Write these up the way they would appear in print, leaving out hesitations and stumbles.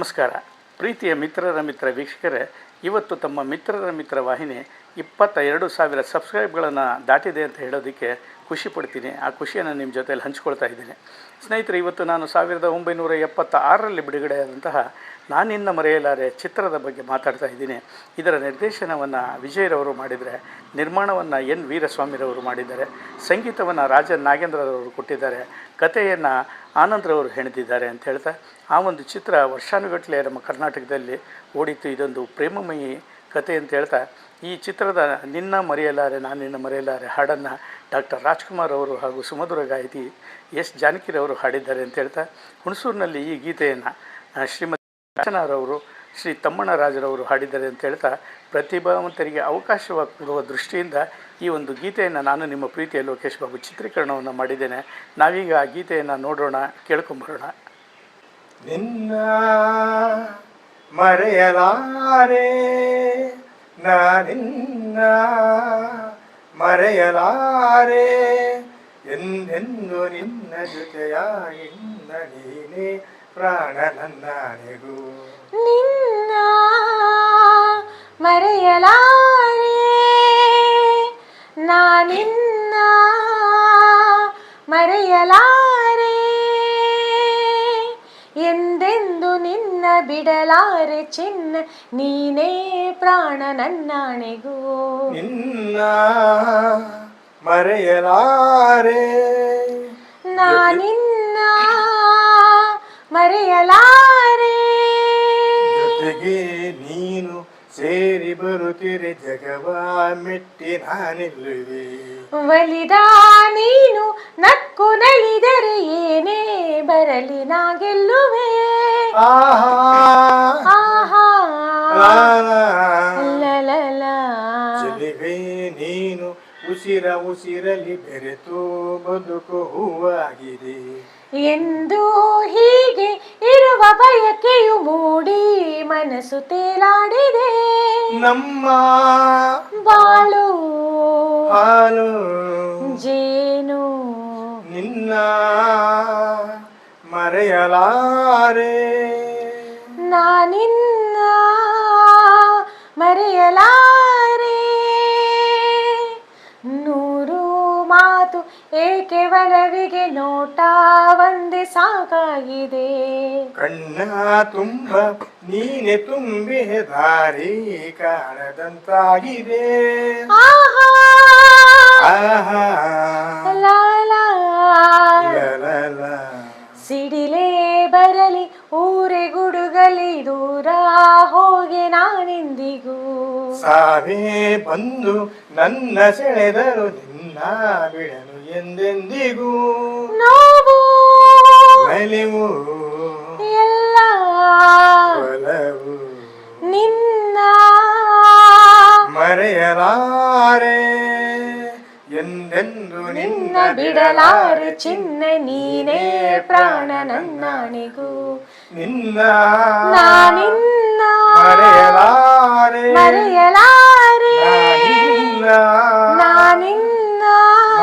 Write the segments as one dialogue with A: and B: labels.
A: ನಮಸ್ಕಾರ ಪ್ರೀತಿಯ ಮಿತ್ರರ ಮಿತ್ರ ವೀಕ್ಷಕರೇ, ಇವತ್ತು ತಮ್ಮ ಮಿತ್ರರ ಮಿತ್ರ ವಾಹಿನಿ 22,000 ಸಬ್ಸ್ಕ್ರೈಬ್ಗಳನ್ನು ದಾಟಿದೆ ಅಂತ ಹೇಳೋದಕ್ಕೆ ಖುಷಿ ಪಡ್ತೀನಿ. ಆ ಖುಷಿಯನ್ನು ನಿಮ್ಮ ಜೊತೆಯಲ್ಲಿ ಹಂಚ್ಕೊಳ್ತಾ ಇದ್ದೀನಿ. ಸ್ನೇಹಿತರೆ, ಇವತ್ತು ನಾನು 1976ರಲ್ಲಿ ಬಿಡುಗಡೆಯಾದಂತಹ ನಾನಿನ್ನ ಮರೆಯಲಾರೆ ಚಿತ್ರದ ಬಗ್ಗೆ ಮಾತಾಡ್ತಾ ಇದ್ದೀನಿ. ಇದರ ನಿರ್ದೇಶನವನ್ನು ವಿಜಯರವರು ಮಾಡಿದರೆ, ನಿರ್ಮಾಣವನ್ನು ಎನ್ ವೀರಸ್ವಾಮಿರವರು ಮಾಡಿದ್ದಾರೆ, ಸಂಗೀತವನ್ನು ರಾಜನ್ ನಾಗೇಂದ್ರರವರು ಕೊಟ್ಟಿದ್ದಾರೆ, ಕಥೆಯನ್ನು ಆನಂದ್ರವರು ಹೆಣೆದಿದ್ದಾರೆ ಅಂತ ಹೇಳ್ತಾ ಆ ಒಂದು ಚಿತ್ರ ವರ್ಷಾನುಗಟ್ಟಲೆ ನಮ್ಮ ಕರ್ನಾಟಕದಲ್ಲಿ ಓಡಿತು. ಇದೊಂದು ಪ್ರೇಮಮಯಿ ಕತೆ ಅಂತ ಹೇಳ್ತಾ ಈ ಚಿತ್ರದ ನಿನ್ನ ಮರೆಯಲಾರೆ ನಾನಿನ್ನ ಮರೆಯಲಾರೆ ಹಾಡನ್ನು ಡಾಕ್ಟರ್ ರಾಜ್ಕುಮಾರ್ ಅವರು ಹಾಗೂ ಸುಮಧುರ ಗಾಯಕಿ ಎಸ್ ಜಾನಕಿರವರು ಹಾಡಿದ್ದಾರೆ ಅಂತ ಹೇಳ್ತಾ, ಹುಣಸೂರಿನಲ್ಲಿ ಈ ಗೀತೆಯನ್ನು ಶ್ರೀಮತಿ ರಚನಾರವರು ಶ್ರೀ ತಮ್ಮಣ್ಣ ರಾಜರವರು ಹಾಡಿದ್ದಾರೆ ಅಂತ ಹೇಳ್ತಾ, ಪ್ರತಿಭಾವಂತರಿಗೆ ಅವಕಾಶವಾಗಿ ಕೊಡುವ ದೃಷ್ಟಿಯಿಂದ ಈ ಒಂದು ಗೀತೆಯನ್ನು ನಾನು ನಿಮ್ಮ ಪ್ರೀತಿಯ ಲೋಕೇಶ್ ಬಾಬು ಚಿತ್ರೀಕರಣವನ್ನು ಮಾಡಿದ್ದೇನೆ. ನಾವೀಗ ಆ ಗೀತೆಯನ್ನು ನೋಡೋಣ, ಕೇಳ್ಕೊಂಬರೋಣ.
B: ನಿನ್ನ ಮರೆಯಲಾರೆ ನಾನಿನ್ನ ಮರೆಯಲಾರೆ ಎಂದೆಂದು ನಿನ್ನ ಜೊತೆಯಾಗಿನ್ನ ನೀನೇ ಪ್ರಾಣ ನನ್ನನೆಗೂ.
C: ನಿನ್ನ ಮರೆಯಲಾರೆ ನಾನಿನ್ನ ಮರೆಯಲಾರೆ ಎಂದೆಂದು ನಿನ್ನ ಬಿಡಲಾರೆ ಚಿನ್ನ ನೀನೇ ಪ್ರಾಣ ನನ್ನಾಣೆಗೂ.
B: ನಿನ್ನ ಮರೆಯಲಾರೆ
C: ನಾನಿನ್ನ ಮರೆಯಲಾರೆ
B: ಜೊತೆಗೆ ನೀನು ಸೇರಿ ಬರುತ್ತಿರೆ ಜಗವ ಮೆಟ್ಟಿ ನಾನಿಲ್ಲುವೆ.
C: ಒಲಿದ ನೀನು ನಕ್ಕು ನಲಿದರೆ ಏನೇ ಬರಲಿ ನಾ ಗೆಲ್ಲುವೆ.
B: ಆಹಾ
C: ಆಹಾ ಲಲಲ
B: ಚೆಲುವೆ ನೀನು ಉಸಿರಲಿ ಬೆರೆತು ಬದುಕು ಹೂವಾಗಿದೆ
C: ಎಂದು ಹೀಗೆ ಇರುವ ಬಯಕೆಯು ಮೂಡಿ ಮನಸ್ಸು ತೇಲಾಡಿದೆ.
B: ನಮ್ಮ
C: ಬಾಳು
B: ಹಾಲು
C: ಜೇನು
B: ನಿನ್ನ ಮರೆಯಲಾರೆ
C: ನಾನಿನ್ನ ಮರೆಯಲಾರೆ. ನೂರು ಮಾತು ಏಕೆ ಒಲವಿಗೆ ನೋಟ ಒಂದೇ ಸಾಕಾಗಿದೆ.
B: ಕಣ್ಣ ತುಂಬ ನೀನೆ ತುಂಬಿ ದಾರಿ ಕಾಣದಂತಾಗಿದೆ.
C: ಆಹಾ
B: ಆಹಾ
C: ಲಾಲಾ
B: ಲಲಲ.
C: ಸಿಡಿಲೇ ಬರಲಿ ಊರೆ ಗುಡುಗಲಿ ದೂರ ಹೋಗೆ ನಾನೆಂದಿಗೂ.
B: ಸಾವೇ ಬಂದು ನನ್ನ ಸೆಳೆದರು ನಿನ್ನ ಬಿಡಲು ಎಂದೆಂದಿಗೂ.
C: ನೋವು
B: ನಲಿವು
C: ಎಲ್ಲ
B: ಒಲವು
C: ನಿನ್ನ
B: ಮರೆಯಲಾರೆ ಎಂದೆಂದು
C: ನಿನ್ನ ಬಿಡಲಾರೆ ಚಿನ್ನ ನೀನೇ ಪ್ರಾಣ ನನ್ನಾಣೆಗೂ.
B: ನಿನ್ನ
C: ನಾನಿನ್ನ
B: ಮರೆಯಲಾರೆ
C: ಮರೆಯಲಾರೆ
B: ನಾನಿನ್ನ
C: ನಾನಿನ್ನ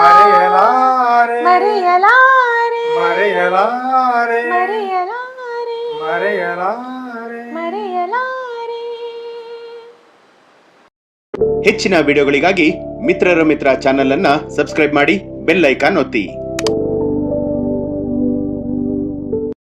B: ಮರೆಯಲಾರೆ
C: ಮರೆಯಲಾರೆ
B: ಮರೆಯಲಾರೆ
C: ಮರೆಯಲಾರೆ
B: ಮರೆಯಲಾರೆ
C: ಮರೆಯಲಾರೆ.
D: ಹೆಚ್ಚಿನ ವಿಡಿಯೋಗಳಿಗಾಗಿ ಮಿತ್ರರ ಮಿತ್ರ ಚಾನೆಲ್ ಅನ್ನ ಸಬ್ಸ್ಕ್ರೈಬ್ ಮಾಡಿ, ಬೆಲ್ ಐಕಾನ್ ಒತ್ತಿ.